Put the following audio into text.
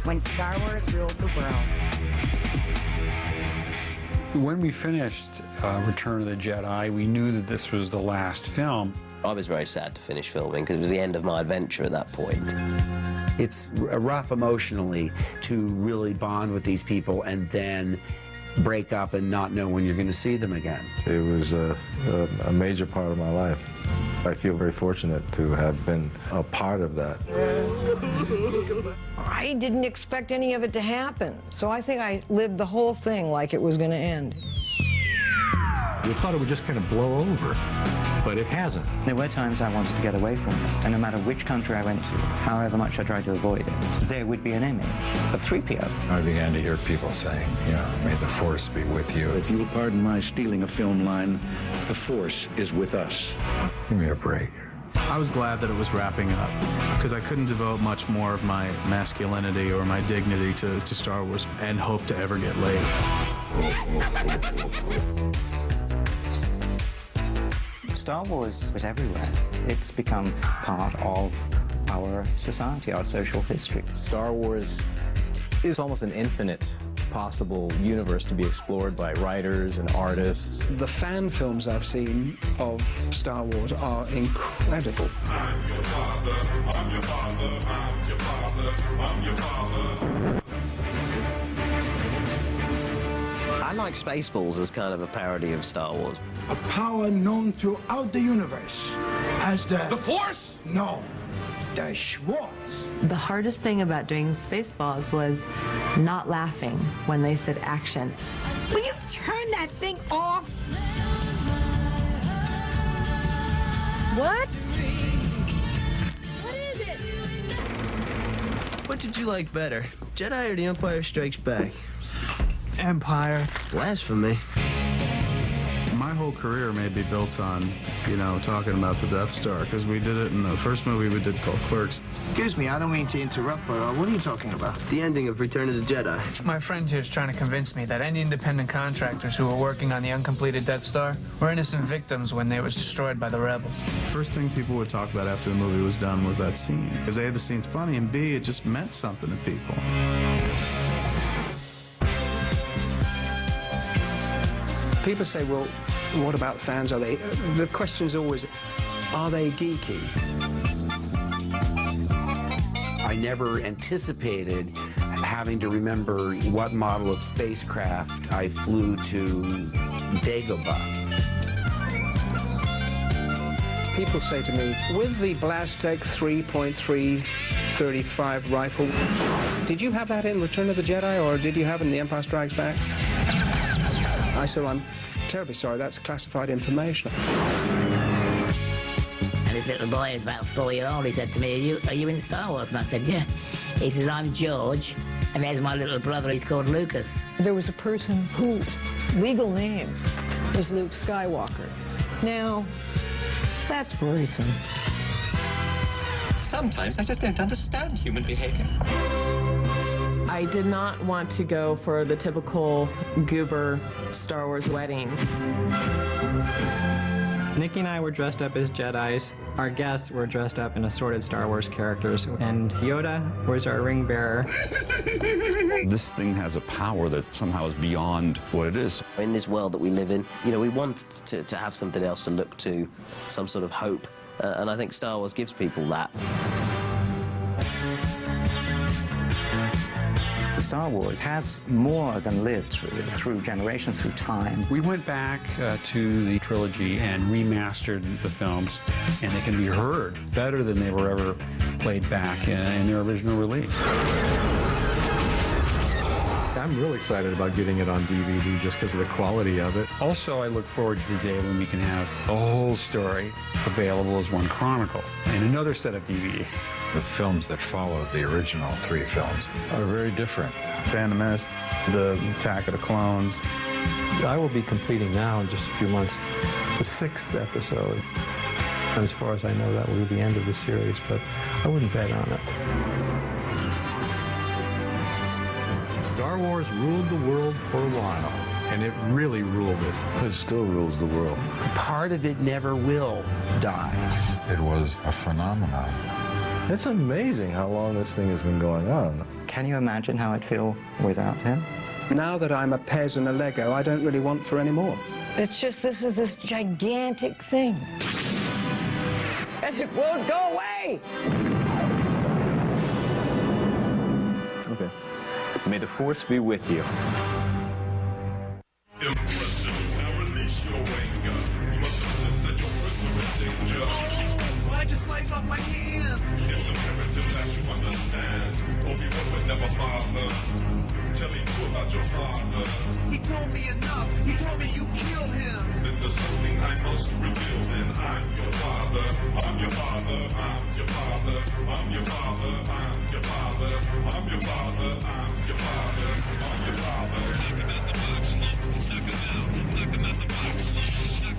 when Star Wars ruled the world. When we finished Return of the Jedi, we knew that this was the last film. I was very sad to finish filming because it was the end of my adventure at that point. It's rough emotionally to really bond with these people and then break up and not know when you're going to see them again. It was a major part of my life. I feel very fortunate to have been a part of that. I didn't expect any of it to happen, so I think I lived the whole thing like it was going to end. We thought it would just kind of blow over, but it hasn't. There were times I wanted to get away from it, and no matter which country I went to, however much I tried to avoid it, there would be an image of 3PO. I began to hear people saying, you know, may the Force be with you. If you will pardon my stealing a film line, the Force is with us. Give me a break. I was glad that it was wrapping up, because I couldn't devote much more of my masculinity or my dignity to Star Wars and hope to ever get laid. Star Wars was everywhere. It's become part of our society, our social history. Star Wars is almost an infinite possible universe to be explored by writers and artists. The fan films I've seen of Star Wars are incredible. I'm your father, I'm your father, I'm your father, I'm your father. I like Spaceballs as kind of a parody of Star Wars. A power known throughout the universe as the Force? No, the Schwartz. The hardest thing about doing Spaceballs was not laughing when they said action. Will you turn that thing off? What? What is it? What did you like better, Jedi or The Empire Strikes Back? Empire. Blasphemy. My whole career may be built on, you know, talking about the Death Star, because we did it in the first movie we did called Clerks. Excuse me, I don't mean to interrupt, but what are you talking about? The ending of Return of the Jedi. My friend here is trying to convince me that any independent contractors who were working on the uncompleted Death Star were innocent victims when they was destroyed by the rebels. First thing people would talk about after the movie was done was that scene. Because A, the scene's funny, and B, it just meant something to people. People say, well, what about fans? Are they? The question's always, are they geeky? I never anticipated having to remember what model of spacecraft I flew to Dagobah. People say to me, with the Blastech 3.335 rifle, did you have that in Return of the Jedi, or did you have it in The Empire Strikes Back? I said, I'm terribly sorry, that's classified information. And this little boy is about 4 years old. He said to me, are you in Star Wars? And I said, yeah. He says, I'm George, and there's my little brother, he's called Lucas. There was a person whose legal name was Luke Skywalker. Now, that's worrisome. Sometimes I just don't understand human behavior. I did not want to go for the typical goober Star Wars wedding. Nikki and I were dressed up as Jedis. Our guests were dressed up in assorted Star Wars characters, and Yoda was our ring bearer. This thing has a power that somehow is beyond what it is. In this world that we live in, you know, we want to have something else to look to, some sort of hope, and I think Star Wars gives people that. Star Wars has more than lived through generations, through time. We went back to the trilogy and remastered the films, and they can be heard better than they were ever played back in their original release. I'm really excited about getting it on DVD just because of the quality of it. Also, I look forward to the day when we can have the whole story available as one chronicle and another set of DVDs. The films that follow the original 3 films are very different. Phantom Menace, the Attack of the Clones. I will be completing now in just a few months the 6th episode. And as far as I know, that will be the end of the series, but I wouldn't bet on it. Star Wars ruled the world for a while, and it really ruled it. It still rules the world. Part of it never will die. It was a phenomenon. It's amazing how long this thing has been going on. Can you imagine how I'd feel without him? Now that I'm a Pez and a Lego, I don't really want for any more. It's just this is this gigantic thing. And it won't go away! Okay. May the Force be with you. Impressive. Now release your anger. You must have sensed that your prison is in danger. Why'd you slice off my hand? It's imperative that you understand. Obi-Wan would never bother. Tell me more about your father. He told me enough. He told me you killed him. Then there's something I must reveal. Then I'm your father. I'm your father. I'm your father. I'm your father. I'm your father. I'm your father. I'm your father. I'm your father. Knock him out the box. Knock him out. Knock him out the box.